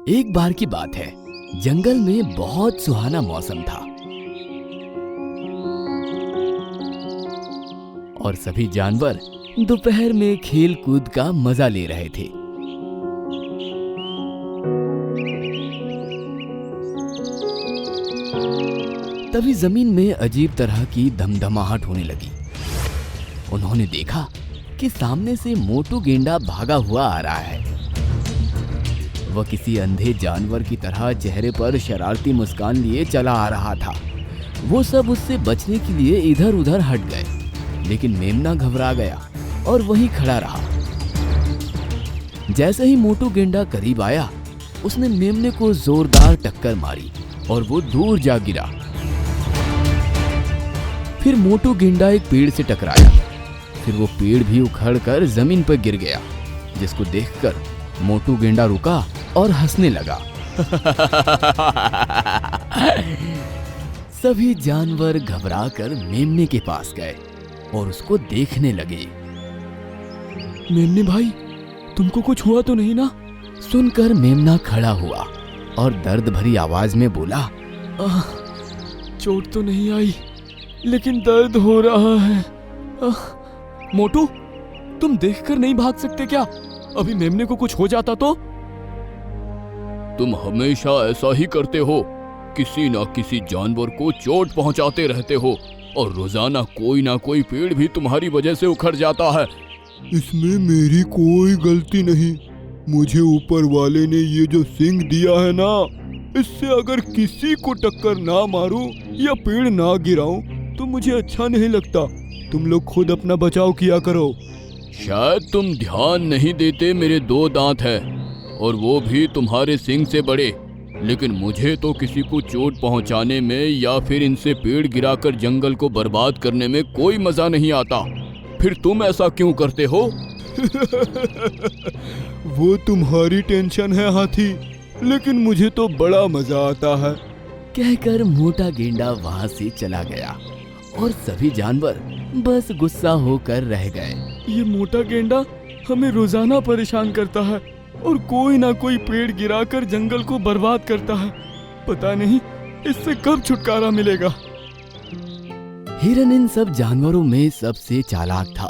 एक बार की बात है, जंगल में बहुत सुहाना मौसम था और सभी जानवर दोपहर में खेल कूद का मजा ले रहे थे। तभी जमीन में अजीब तरह की धमधमाहट होने लगी। उन्होंने देखा कि सामने से मोटू गेंडा भागा हुआ आ रहा है। वह किसी अंधे जानवर की तरह चेहरे पर शरारती मुस्कान लिए चला आ रहा था। वो सब उससे बचने के लिए इधर उधर हट गए, लेकिन मेमना घबरा गया और वहीं खड़ा रहा। जैसे ही मोटू गेंडा करीब आया, उसने मेमने को जोरदार टक्कर मारी और वो दूर जा गिरा। फिर मोटू गेंडा एक पेड़ से टकराया। फिर वो पेड़ भी उखड़कर जमीन पर गिर गया, जिसको देखकर मोटू गेंडा रुका और हंसने लगा। सभी जानवर घबराकर मेमने के पास गए और उसको देखने लगे। मेमने भाई, तुमको कुछ हुआ तो नहीं ना? सुनकर मेमना खड़ा हुआ और दर्द भरी आवाज में बोला, चोट तो नहीं आई, लेकिन दर्द हो रहा है। मोटू, तुम देखकर नहीं भाग सकते क्या? अभी मेमने को कुछ हो जाता तो? तुम हमेशा ऐसा ही करते हो, किसी ना किसी जानवर को चोट पहुंचाते रहते हो और रोजाना कोई ना कोई पेड़ भी तुम्हारी वजह से उखड़ जाता है। इसमें मेरी कोई गलती नहीं। मुझे ऊपर वाले ने ये जो सींग दिया है ना, इससे अगर किसी को टक्कर ना मारूं या पेड़ ना गिराऊं तो मुझे अच्छा नहीं लगता। तुम लोग खुद अपना बचाव किया करो। शायद तुम ध्यान नहीं देते, मेरे 2 दांत हैं और वो भी तुम्हारे सींग से बड़े, लेकिन मुझे तो किसी को चोट पहुंचाने में या फिर इनसे पेड़ गिराकर जंगल को बर्बाद करने में कोई मजा नहीं आता। फिर तुम ऐसा क्यों करते हो? वो तुम्हारी टेंशन है हाथी, लेकिन मुझे तो बड़ा मजा आता है। कहकर मोटा गेंडा वहां से चला गया और सभी जानवर बस गुस्सा होकर रह गए। ये मोटा गेंडा हमें रोजाना परेशान करता है और कोई ना कोई पेड़ गिराकर जंगल को बर्बाद करता है। पता नहीं इससे कब छुटकारा मिलेगा। हिरन इन सब जानवरों में सबसे चालाक था।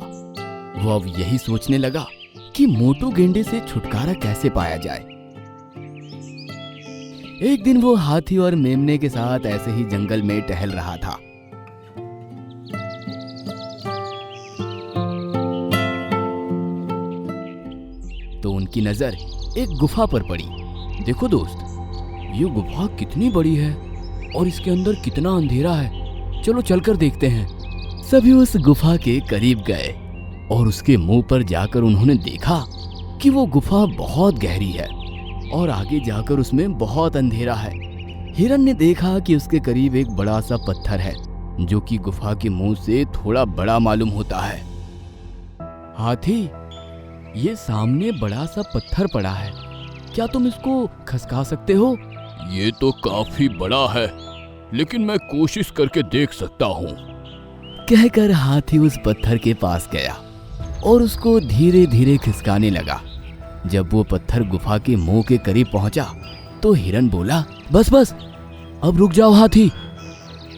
वो अब यही सोचने लगा कि मोटू गेंडे से छुटकारा कैसे पाया जाए। एक दिन वो हाथी और मेमने के साथ ऐसे ही जंगल में टहल रहा था। तो उनकी नजर एक गुफा पर पड़ी। देखो दोस्त, ये गुफा कितनी बड़ी है और इसके अंदर कितना अंधेरा है। चलो चलकर देखते हैं। सभी उस गुफा के करीब गए और उसके मुंह पर जाकर उन्होंने देखा कि वो गुफा बहुत गहरी है और आगे जाकर उसमें बहुत अंधेरा है। हिरन ने देखा कि उसके करीब एक बड़ा सा पत्थर है, जो कि गुफा के मुंह से थोड़ा बड़ा मालूम होता है। हाथी, ये सामने बड़ा सा पत्थर पड़ा है, क्या तुम इसको खसका सकते हो? ये तो काफी बड़ा है, लेकिन मैं कोशिश करके देख सकता हूँ। कहकर हाथी उस पत्थर के पास गया और उसको धीरे धीरे खिसकाने लगा। जब वो पत्थर गुफा के मुंह के करीब पहुंचा तो हिरन बोला, बस बस, अब रुक जाओ हाथी।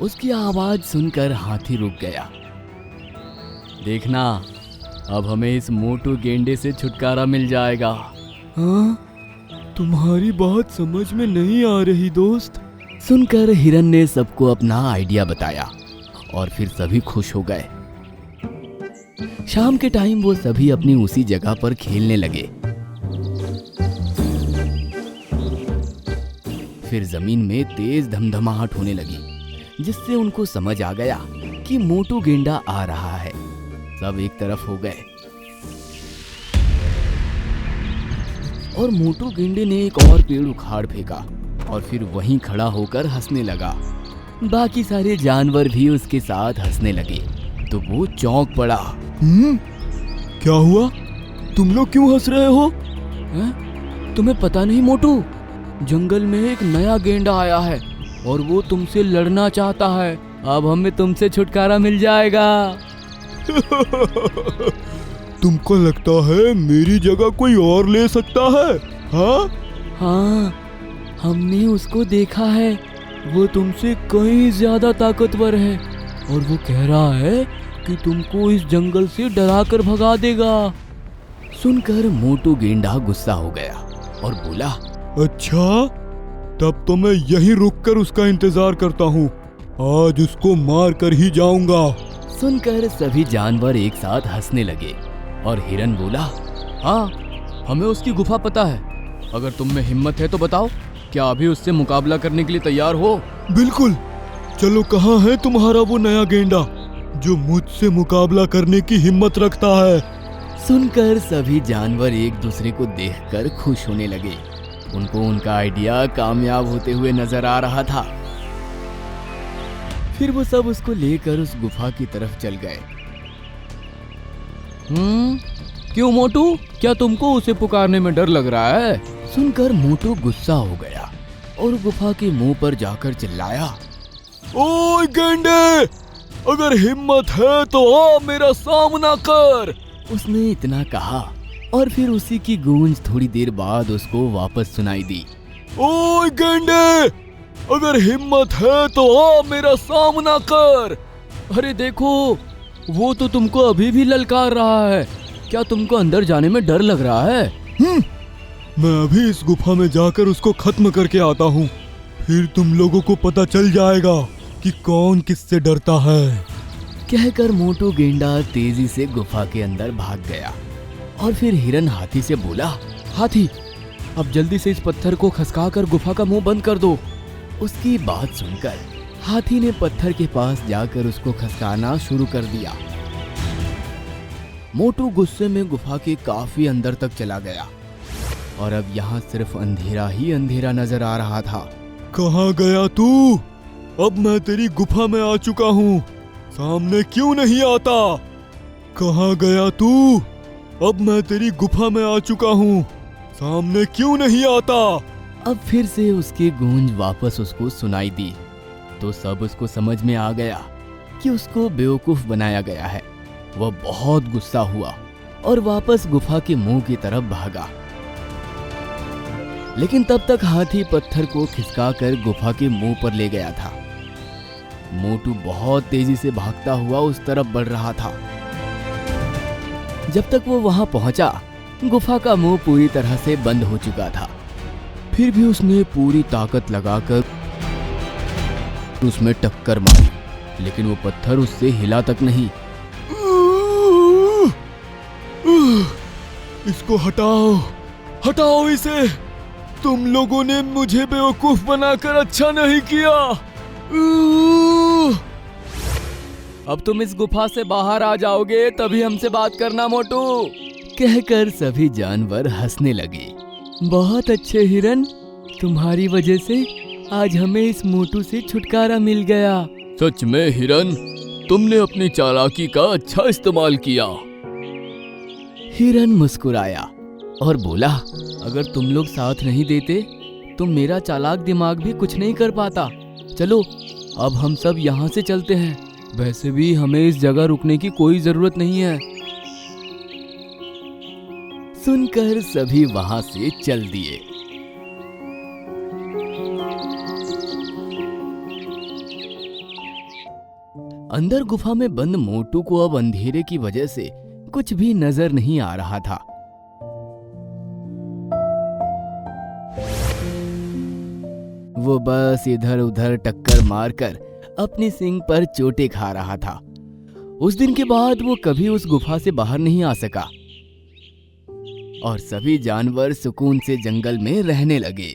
उसकी आवाज सुनकर हाथी रुक गया। देखना, अब हमें इस मोटू गेंडे से छुटकारा मिल जाएगा। हाँ, तुम्हारी बात समझ में नहीं आ रही दोस्त। सुनकर हिरन ने सबको अपना आइडिया बताया और फिर सभी खुश हो गए। शाम के टाइम वो सभी अपनी उसी जगह पर खेलने लगे। फिर जमीन में तेज धमधमाहट होने लगी, जिससे उनको समझ आ गया कि मोटू गेंडा आ रहा है। सब एक तरफ हो गए और मोटू गेंडे ने एक और पेड़ उखाड़ फेंका और फिर वहीं खड़ा होकर हंसने लगा। बाकी सारे जानवर भी उसके साथ हंसने लगे तो वो चौंक पड़ा। क्या हुआ? तुम लोग क्यों हंस रहे हो? तुम्हें पता नहीं मोटू, जंगल में एक नया गेंडा आया है और वो तुमसे लड़ना चाहता है। अब हमें तुमसे छुटकारा मिल जाएगा। तुमको लगता है मेरी जगह कोई और ले सकता है? हाँ, हमने उसको देखा है, वो तुमसे कहीं ज्यादा ताकतवर है और वो कह रहा है कि तुमको इस जंगल से डरा कर भगा देगा। सुनकर मोटू गेंडा गुस्सा हो गया और बोला, अच्छा, तब तो मैं यहीं रुककर उसका इंतजार करता हूँ। आज उसको मार कर ही जाऊंगा। सुनकर सभी जानवर एक साथ हंसने लगे और हिरन बोला, हाँ, हमें उसकी गुफा पता है। अगर तुम में हिम्मत है तो बताओ, क्या अभी उससे मुकाबला करने के लिए तैयार हो? बिल्कुल, चलो, कहाँ है तुम्हारा वो नया गेंडा जो मुझसे मुकाबला करने की हिम्मत रखता है? सुनकर सभी जानवर एक दूसरे को देखकर खुश होने लगे। उनको उनका आइडिया कामयाब होते हुए नजर आ रहा था। फिर वो सब उसको लेकर उस गुफा की तरफ चल गए। क्यों मोटू, क्या तुमको उसे पुकारने में डर लग रहा है? सुनकर मोटू गुस्सा हो गया और गुफा के मुंह पर जाकर चिल्लाया, ओए गेंडे, अगर हिम्मत है तो आ मेरा सामना कर। उसने इतना कहा और फिर उसी की गूंज थोड़ी देर बाद उसको वापस सुनाई दी। ओए गेंडे, अगर हिम्मत है तो आ मेरा सामना कर। अरे देखो, वो तो तुमको अभी भी ललकार रहा है। क्या तुमको अंदर जाने में डर लग रहा है? मैं अभी इस गुफा में जाकर उसको खत्म करके आता हूँ, फिर तुम लोगों को पता चल जाएगा कि कौन किससे डरता है। कहकर मोटू गेंडा तेजी से गुफा के अंदर भाग गया और फिर हिरन हाथी से बोला, हाथी, अब जल्दी से इस पत्थर को खसकाकर गुफा का मुंह बंद कर दो। उसकी बात सुनकर हाथी ने पत्थर के पास जाकर उसको खसकाना शुरू कर दिया। मोटू गुस्से में गुफा के काफी अंदर तक चला गया और अब यहाँ सिर्फ अंधेरा ही अंधेरा नजर आ रहा था। कहाँ गया तू? अब मैं तेरी गुफा में आ चुका हूँ, सामने क्यों नहीं आता? कहाँ गया तू? अब मैं तेरी गुफा में आ चुका हूँ, सामने क्यों नहीं आता? अब फिर से उसकी गूंज वापस उसको सुनाई दी तो सब उसको समझ में आ गया कि उसको बेवकूफ बनाया गया है। वह बहुत गुस्सा हुआ और वापस गुफा के मुंह की तरफ भागा। लेकिन तब तक हाथी पत्थर को खिसकाकर गुफा के मुंह पर ले गया था। मोटू बहुत तेजी से भागता हुआ उस तरफ बढ़ रहा था। जब तक वो वहां पहुंचा, गुफा का मुंह पूरी तरह से बंद हो चुका था। फिर भी उसने पूरी ताकत लगाकर उसमें टक्कर मारी, लेकिन वो पत्थर उससे हिला तक नहीं। इसको हटाओ, हटाओ इसे। तुम लोगों ने मुझे बेवकूफ बनाकर अच्छा नहीं किया। अब तुम इस गुफा से बाहर आ जाओगे तभी हमसे बात करना मोटू। कहकर सभी जानवर हंसने लगे। बहुत अच्छे हिरन, तुम्हारी वजह से आज हमें इस मोटू से छुटकारा मिल गया। सच में हिरन, तुमने अपनी चालाकी का अच्छा इस्तेमाल किया। हिरन मुस्कुराया और बोला, अगर तुम लोग साथ नहीं देते तो मेरा चालाक दिमाग भी कुछ नहीं कर पाता। चलो, अब हम सब यहाँ से चलते हैं। वैसे भी हमें इस जगह रुकने की कोई जरूरत नहीं है। सुनकर सभी वहां से चल दिए। अंदर गुफा में बंद मोटू को अब अंधेरे की वजह से कुछ भी नजर नहीं आ रहा था। वो बस इधर उधर टक्कर मारकर अपनी सींग पर चोटें खा रहा था। उस दिन के बाद वो कभी उस गुफा से बाहर नहीं आ सका और सभी जानवर सुकून से जंगल में रहने लगे।